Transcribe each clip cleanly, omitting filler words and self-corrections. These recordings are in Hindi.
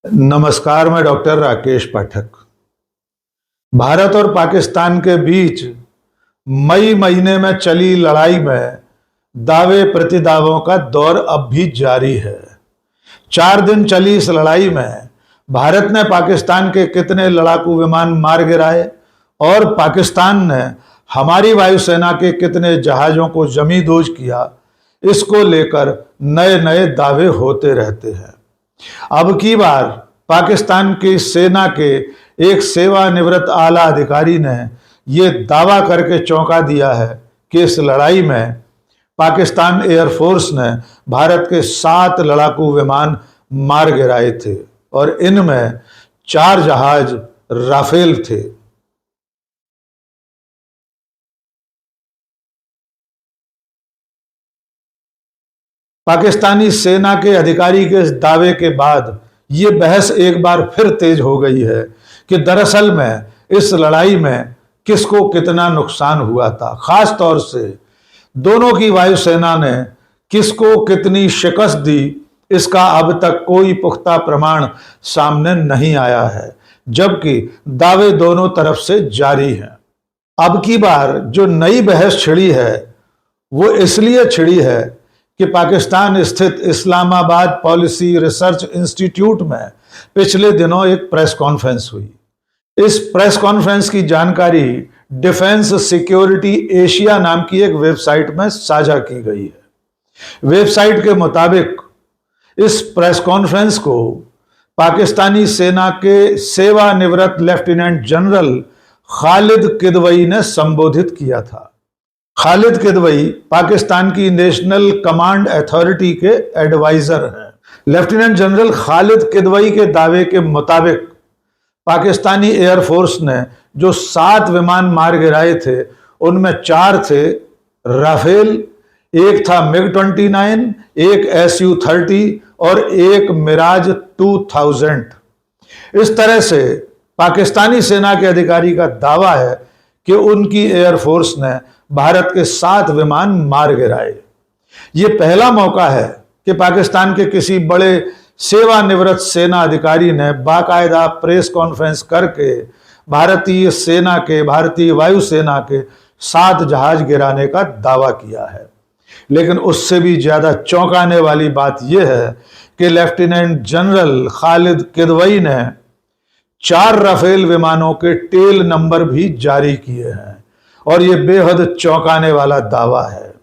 नमस्कार, मैं डॉक्टर राकेश पाठक। भारत और पाकिस्तान के बीच मई महीने में चली लड़ाई में दावे प्रतिदावों का दौर अब भी जारी है। 4 दिन चली इस लड़ाई में भारत ने पाकिस्तान के कितने लड़ाकू विमान मार गिराए और पाकिस्तान ने हमारी वायुसेना के कितने जहाजों को जमींदोज किया, इसको लेकर नए नए दावे होते रहते हैं। अब की बार पाकिस्तान की सेना के एक सेवानिवृत्त आला अधिकारी ने यह दावा करके चौंका दिया है कि इस लड़ाई में पाकिस्तान एयरफोर्स ने भारत के 7 लड़ाकू विमान मार गिराए थे और इनमें 4 जहाज राफेल थे। पाकिस्तानी सेना के अधिकारी के इस दावे के बाद ये बहस एक बार फिर तेज हो गई है कि दरअसल में इस लड़ाई में किसको कितना नुकसान हुआ था। खास तौर से दोनों की वायुसेना ने किसको कितनी शिकस्त दी, इसका अब तक कोई पुख्ता प्रमाण सामने नहीं आया है, जबकि दावे दोनों तरफ से जारी हैं। अब की बार जो नई बहस छिड़ी है वो इसलिए छिड़ी है कि पाकिस्तान स्थित इस्लामाबाद पॉलिसी रिसर्च इंस्टीट्यूट में पिछले दिनों एक प्रेस कॉन्फ्रेंस हुई। इस प्रेस कॉन्फ्रेंस की जानकारी डिफेंस सिक्योरिटी एशिया नाम की एक वेबसाइट में साझा की गई है। वेबसाइट के मुताबिक इस प्रेस कॉन्फ्रेंस को पाकिस्तानी सेना के सेवानिवृत्त लेफ्टिनेंट जनरल खालिद किदवई ने संबोधित किया था। खालिद किदवई पाकिस्तान की नेशनल कमांड अथॉरिटी के एडवाइजर हैं। लेफ्टिनेंट जनरल खालिद किदवई के दावे के मुताबिक पाकिस्तानी एयरफोर्स ने जो 7 विमान मार गिराए थे उनमें 4 थे राफेल, एक था MiG-29, एक Su-30 और एक मिराज 2000। इस तरह से पाकिस्तानी सेना के अधिकारी का दावा है कि उनकी एयरफोर्स ने भारत के 7 विमान मार गिराए। ये पहला मौका है कि पाकिस्तान के किसी बड़े सेवानिवृत्त सेना अधिकारी ने बाकायदा प्रेस कॉन्फ्रेंस करके भारतीय वायुसेना के 7 जहाज गिराने का दावा किया है। लेकिन उससे भी ज्यादा चौंकाने वाली बात यह है कि लेफ्टिनेंट जनरल खालिद किदवई ने 4 राफेल विमानों के टेल नंबर भी जारी किए हैं और यह बेहद चौंकाने वाला दावा है।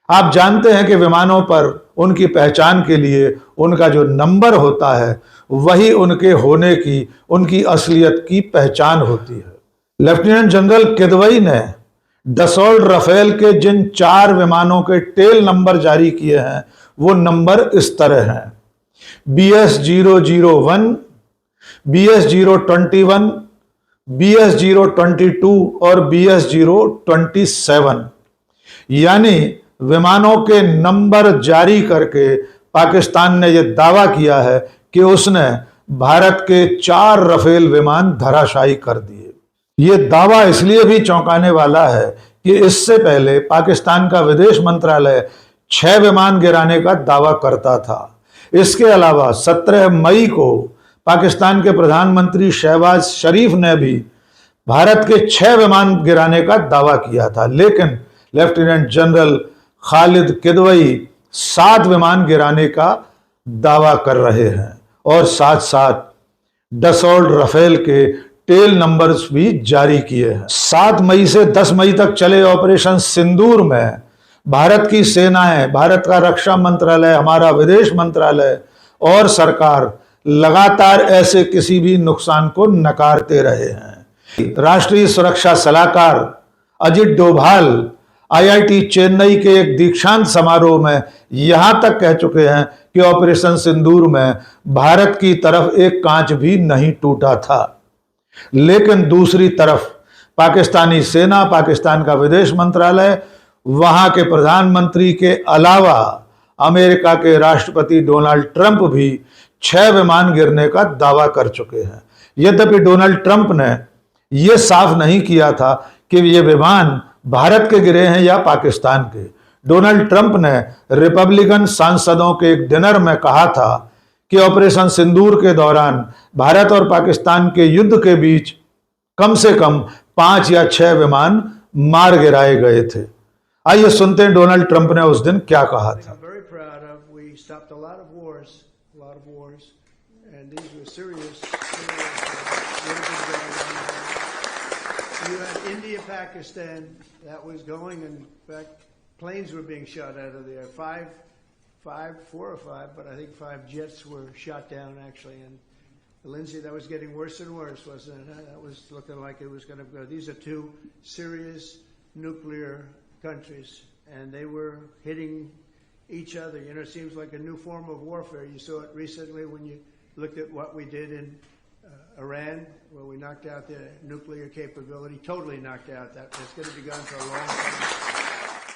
आप जानते हैं कि विमानों पर उनकी पहचान के लिए उनका जो नंबर होता है वही उनके होने की, उनकी असलियत की पहचान होती है। लेफ्टिनेंट जनरल किदवई ने डसॉल्ट राफेल के जिन 4 विमानों के टेल नंबर जारी किए हैं वो नंबर इस तरह हैं: BS-001, BS-021, BS-022 और BS-027। यानी विमानों के नंबर जारी करके पाकिस्तान ने यह दावा किया है कि उसने भारत के 4 राफेल विमान धराशायी कर दिए। यह दावा इसलिए भी चौंकाने वाला है कि इससे पहले पाकिस्तान का विदेश मंत्रालय 6 विमान गिराने का दावा करता था। इसके अलावा 17 मई को पाकिस्तान के प्रधानमंत्री शहबाज शरीफ ने भी भारत के 6 विमान गिराने का दावा किया था, लेकिन लेफ्टिनेंट जनरल खालिद किदवई 7 विमान गिराने का दावा कर रहे हैं और साथ साथ डसॉल्ट राफेल के टेल नंबर्स भी जारी किए हैं। 7 मई से 10 मई तक चले ऑपरेशन सिंदूर में भारत की सेनाएं, भारत का रक्षा मंत्रालय, हमारा विदेश मंत्रालय और सरकार लगातार ऐसे किसी भी नुकसान को नकारते रहे हैं। राष्ट्रीय सुरक्षा सलाहकार अजित डोभाल IIT चेन्नई के एक दीक्षांत समारोह में यहां तक कह चुके हैं कि ऑपरेशन सिंदूर में भारत की तरफ एक कांच भी नहीं टूटा था। लेकिन दूसरी तरफ पाकिस्तानी सेना, पाकिस्तान का विदेश मंत्रालय, वहां के प्रधानमंत्री के अलावा अमेरिका के राष्ट्रपति डोनाल्ड ट्रंप भी 6 विमान गिरने का दावा कर चुके हैं। यद्यपि डोनाल्ड ट्रंप ने यह साफ नहीं किया था कि ये विमान भारत के गिरे हैं या पाकिस्तान के। डोनाल्ड ट्रंप ने रिपब्लिकन सांसदों के एक डिनर में कहा था कि ऑपरेशन सिंदूर के दौरान भारत और पाकिस्तान के युद्ध के बीच कम से कम 5 या 6 विमान मार गिराए गए थे। आइए सुनते हैं डोनाल्ड ट्रंप ने उस दिन क्या कहा था। You had India, Pakistan, that was going, and in fact, planes were being shot out of there. Four or five, but I think 5 jets were shot down actually. And Lindsay, that was getting worse and worse, wasn't it? That was looking like it was going to go. These are 2 serious nuclear countries, and they were hitting each other. You know, it seems like a new form of warfare. You saw it recently when you looked at what we did in Iran, where we knocked out their nuclear capability, totally knocked out. That it's going to be gone for a long time.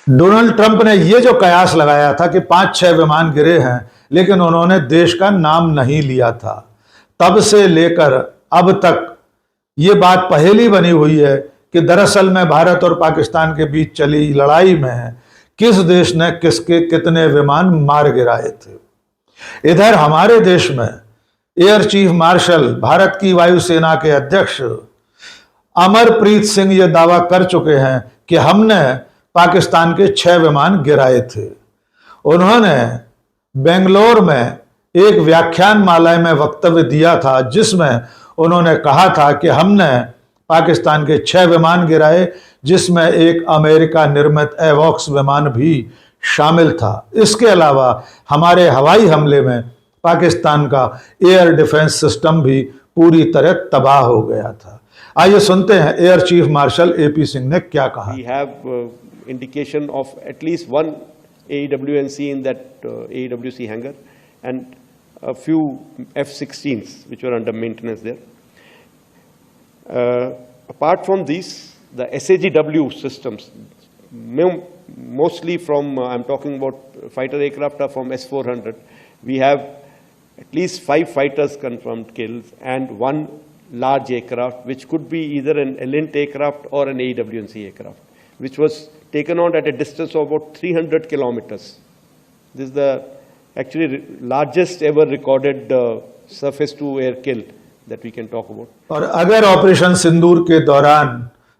Donald Trump ने यह जो कयास लगाया था कि 5-6 विमान गिरे हैं, लेकिन उन्होंने देश का नाम नहीं लिया था। तब से लेकर अब तक ये बात पहेली बनी हुई है कि दरअसल में भारत और पाकिस्तान के बीच चली लड़ाई में किस देश ने किसके कितने विमान मार गिराए थे। इधर हमारे देश में एयर चीफ मार्शल, भारत की वायुसेना के अध्यक्ष अमरप्रीत सिंह ये दावा कर चुके हैं कि हमने पाकिस्तान के 6 विमान गिराए थे। उन्होंने बेंगलोर में एक व्याख्यान माला में वक्तव्य दिया था, जिसमें उन्होंने कहा था कि हमने पाकिस्तान के 6 विमान गिराए, जिसमें एक अमेरिका निर्मित एवॉक्स विमान भी शामिल था। इसके अलावा हमारे हवाई हमले में पाकिस्तान का एयर डिफेंस सिस्टम भी पूरी तरह तबाह हो गया था। आइए सुनते हैं air chief marshal AP Singh ने क्या कहा। We have indication of at least one AEWNC in that AEWC hangar and a few F-16s which were under maintenance there. Apart from these, the SAGW systems, mostly from, I'm talking about fighter aircraft, are from S-400. We have at least 5 fighters confirmed killed and 1 large aircraft, which could be either an Elint aircraft or an AEWNC aircraft, which was taken out at a distance of about 300 kilometers. This is the actually largest ever recorded surface to air kill that we can talk about. और अगर ऑपरेशन सिंदूर के दौरान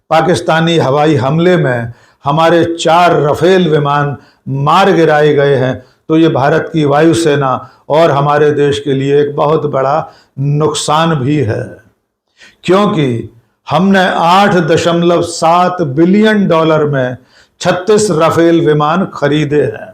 पाकिस्तानी हवाई हमले में हमारे 4 रफेल विमान मार गिराए गए हैं, तो ये भारत की वायुसेना और हमारे देश के लिए एक बहुत बड़ा नुकसान भी है, क्योंकि हमने $8.7 बिलियन में 36 रफेल विमान खरीदे हैं।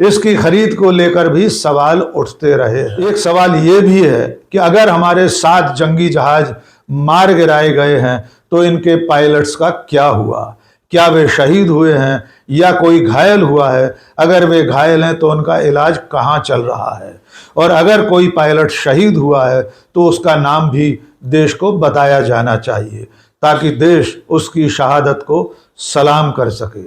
इसकी खरीद को लेकर भी सवाल उठते रहे। एक सवाल ये भी है कि अगर हमारे 7 जंगी जहाज मार गिराए गए हैं, तो इनके पायलट्स का क्या हुआ? क्या वे शहीद हुए हैं या कोई घायल हुआ है? अगर वे घायल हैं तो उनका इलाज कहाँ चल रहा है? और अगर कोई पायलट शहीद हुआ है तो उसका नाम भी देश को बताया जाना चाहिए, ताकि देश उसकी शहादत को सलाम कर सके।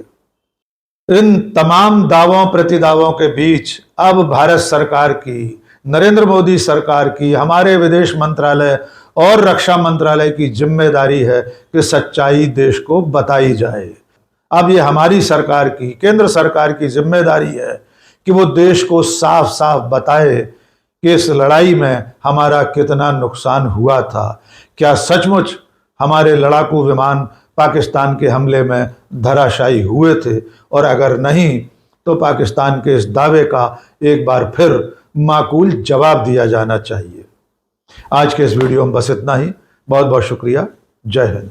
इन तमाम दावों प्रतिदावों के बीच अब भारत सरकार की, नरेंद्र मोदी सरकार की, हमारे विदेश मंत्रालय और रक्षा मंत्रालय की जिम्मेदारी है कि सच्चाई देश को बताई जाए। अब ये हमारी सरकार की, केंद्र सरकार की जिम्मेदारी है कि वो देश को साफ साफ बताए कि इस लड़ाई में हमारा कितना नुकसान हुआ था। क्या सचमुच हमारे लड़ाकू विमान पाकिस्तान के हमले में धराशायी हुए थे? और अगर नहीं, तो पाकिस्तान के इस दावे का एक बार फिर माकूल जवाब दिया जाना चाहिए। आज के इस वीडियो में बस इतना ही। बहुत बहुत शुक्रिया। जय हिंद।